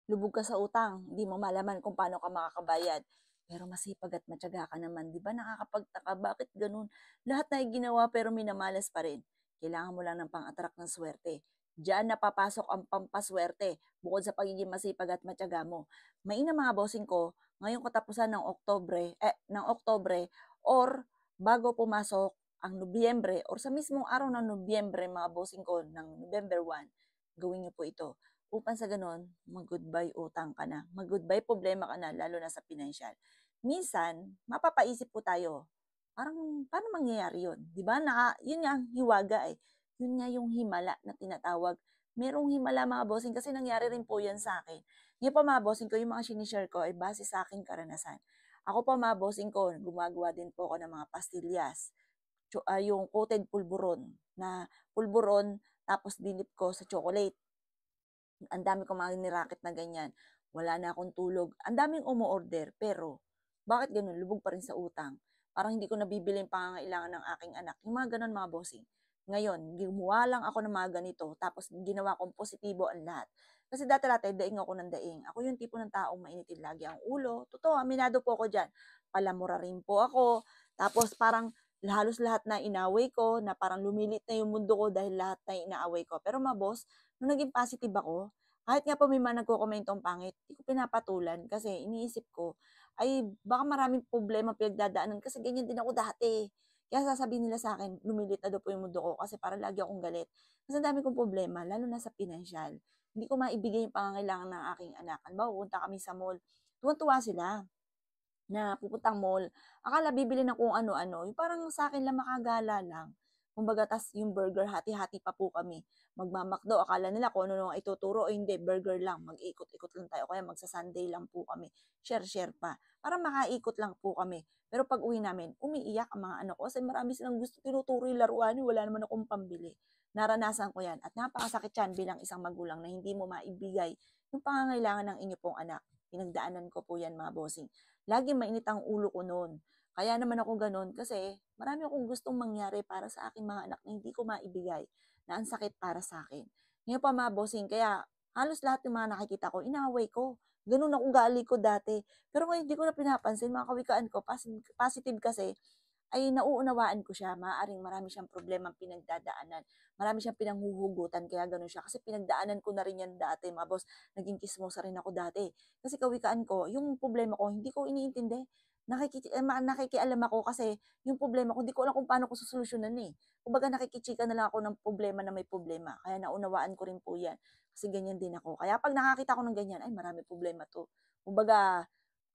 lubog ka sa utang, hindi mo malaman kung paano ka makakabayad. Pero masipag at matiyaga ka naman, 'di ba nakakapagtaka bakit gano'n? Lahat na ginawa pero minamalas pa rin. Kailangan mo lang ng pang-attract ng swerte. Diyan na papasok ang pampaswerte bukod sa pagiging masipag at matiyaga mo. Mainam mga bossing ko, ngayong katapusan ng Oktobre or bago pumasok ang Nobyembre or sa mismong araw ng Nobyembre mga bossing ko ng November 1, gawin niyo po ito upang sa gano'n mag-goodbye utang ka na, mag-goodbye problema ka na lalo na sa pinansiyal. Minsan mapapaisip po tayo, parang paano mangyayari 'yun, 'di ba, 'yun nga ang hiwaga, eh, 'yun nga yung himala na tinatawag. Merong himala mga bossing kasi nangyari rin po 'yan sa akin. Ngayon po mga bossing ko, yung mga shini-share ko ay base sa aking karanasan. Ako po mga bossing ko, gumagawa din po ako ng mga pastillas, yung coated pulburon na pulburon tapos dinip ko sa chocolate. Ang dami kong mga ni-racket na ganyan, wala na akong tulog. Ang daming umo-order, pero bakit gano'n, lubog pa rin sa utang. Parang hindi ko nabibili yung pangangailangan ng aking anak, yung mga gano'n mga bossing. Ngayon, gumawa lang ako ng mga ganito, tapos ginawa kong positibo ang lahat. Kasi dati-dati daing ako ng daing. Ako yung tipo ng taong mainitin lagi ang ulo. Totoo, aminado po ako diyan. Palamura rin po ako. Tapos parang halos lahat na inaway ko, na parang lumilit na yung mundo ko dahil lahat na inaaway ko. Pero mga boss, nung naging positive ako, kahit nga po may mga nagkokomentong pangit, di ko pinapatulan kasi iniisip ko, ay baka maraming problema pinagdadaanan kasi ganyan din ako dati. Kaya sasabihin nila sa akin, lumilit na daw po yung mundo ko kasi parang lagi akong galit. Kasi ang dami kong problema, lalo na sa pinansyal. Hindi ko maibigay yung pangangailangan ng aking anak. Halimbawa, pupunta kami sa mall, tuwan-tuwa sila na pupuntang mall, akala bibili ng kung ano-ano, yung parang sa akin lang makagala lang. Kumbaga tas yung burger hati-hati pa po kami, magma-McDo akala nila kung ano ang ituturo, eh, hindi burger lang, mag-ikot-ikot lang tayo kaya magsa-sundae lang po kami, share-share pa, para makaikot lang po kami. Pero pag-uwi namin, umiiyak ang mga anak ko kasi marami silang gusto tinuturo yung laruan, eh, wala naman akong pambili. Naranasan ko yan at napakasakit yan bilang isang magulang na hindi mo maibigay yung pangangailangan ng inyo pong anak. Pinagdaanan ko po yan mga bossing. Laging mainit ang ulo ko no'n. Kaya naman ako gano'n kasi marami akong gustong mangyari para sa aking mga anak na hindi ko maibigay, na ang sakit para sa akin. Ngayon pa mga bossing, kaya halos lahat ng mga nakikita ko, inaaway ko. Gano'n ang ugali ko dati. Pero ngayon hindi ko na pinapansin, mga kawikaan ko, positive kasi, ay nauunawaan ko siya. Maaaring marami siyang problemang pinagdadaanan. Marami siyang pinanghuhugutan kaya gano'n siya. Kasi pinagdaanan ko na rin yan dati, mga boss. Naging kismosa rin ako dati. Kasi kawikaan ko, yung problema ko, hindi ko iniintindi. Nakikialam ako kasi yung problema ko, hindi ko alam kung paano ko susolusyunan eh. Kumbaga nakikichika na lang ako ng problema na may problema. Kaya naunawaan ko rin po yan. Kasi ganyan din ako. Kaya pag nakakita ko ng ganyan, ay marami problema to. Kumbaga,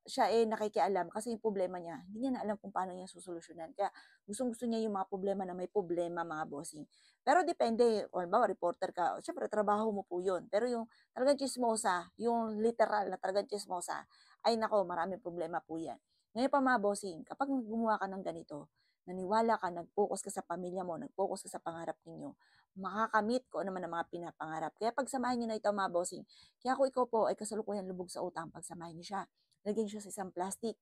siya, eh, nakikialam kasi yung problema niya, hindi niya na alam kung paano niya susolusyunan. Kaya gustong-gusto niya yung mga problema na may problema, mga bossing. Pero depende, kung halimbawa reporter ka, siyempre trabaho mo po yun. Pero yung talagang tsismosa, yung literal na talagang tsismosa, ay nako, maraming problema po yan. Ngayon pa mga bossing, kapag gumawa ka ng ganito, naniwala ka, nag-focus ka sa pamilya mo, nag-focus ka sa pangarap ninyo, makakamit ko naman ang mga pinapangarap. Kaya pagsamahin niyo na ito mga bossing. Kaya kung ikaw po ay kasalukuyan lubog sa utang, pagsamahin niyo siya, lagyan siya sa isang plastic.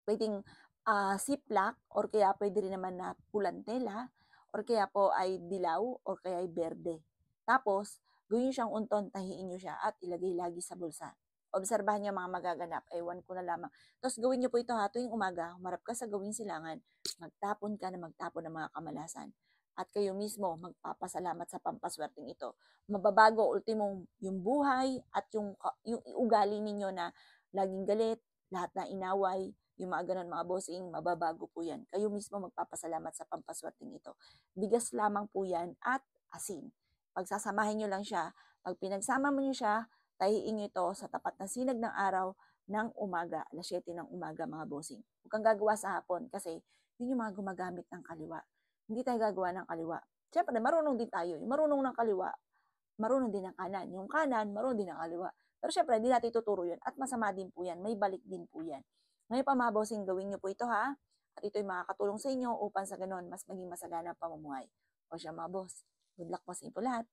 Puwedeng, ziplock or kaya puwede rin naman na pulang tela or kaya po ay dilaw or kaya ay berde. Tapos gawin niyo siyang unton, tahiin niyo siya at ilagay lagi sa bulsa. Obserbahan niyo ang mga magaganap, ewan ko na lamang. Tapos gawin niyo po ito, ha, tuwing umaga, humarap ka sa gawing silangan, magtapon ka na magtapon ng mga kamalasan at kayo mismo magpapasalamat sa pampaswerteng ito. Mababago ultimong yung buhay at yung ugali ninyo na laging galit, lahat na inaway, yung mga gano'n mga bossing, mababago po yan. Kayo mismo magpapasalamat sa pampaswerteng ito. Bigas lamang po yan at asin. Pagsasamahin nyo lang siya, pag pinagsama mo nyo siya, tahiin nyo ito sa tapat ng sinag ng araw ng umaga, alas 7 ng umaga mga bossing. Huwag kang gagawa sa hapon kasi yun yung mga gumagamit ng kaliwa. Hindi tayo gagawa ng kaliwa. Siyempre, marunong din tayo. Yung marunong ng kaliwa, marunong din ng kanan. Yung kanan, marunong din ng kaliwa. Pero syempre, hindi natin tuturo yun. At masama din po yan. May balik din po yan. Ngayon pa mga bossing, gawin niyo po ito ha. At ito'y makakatulong sa inyo upang sa ganon, mas maging masagana ang pamumuhay. O siya mga boss, good luck po sa inyo po lahat.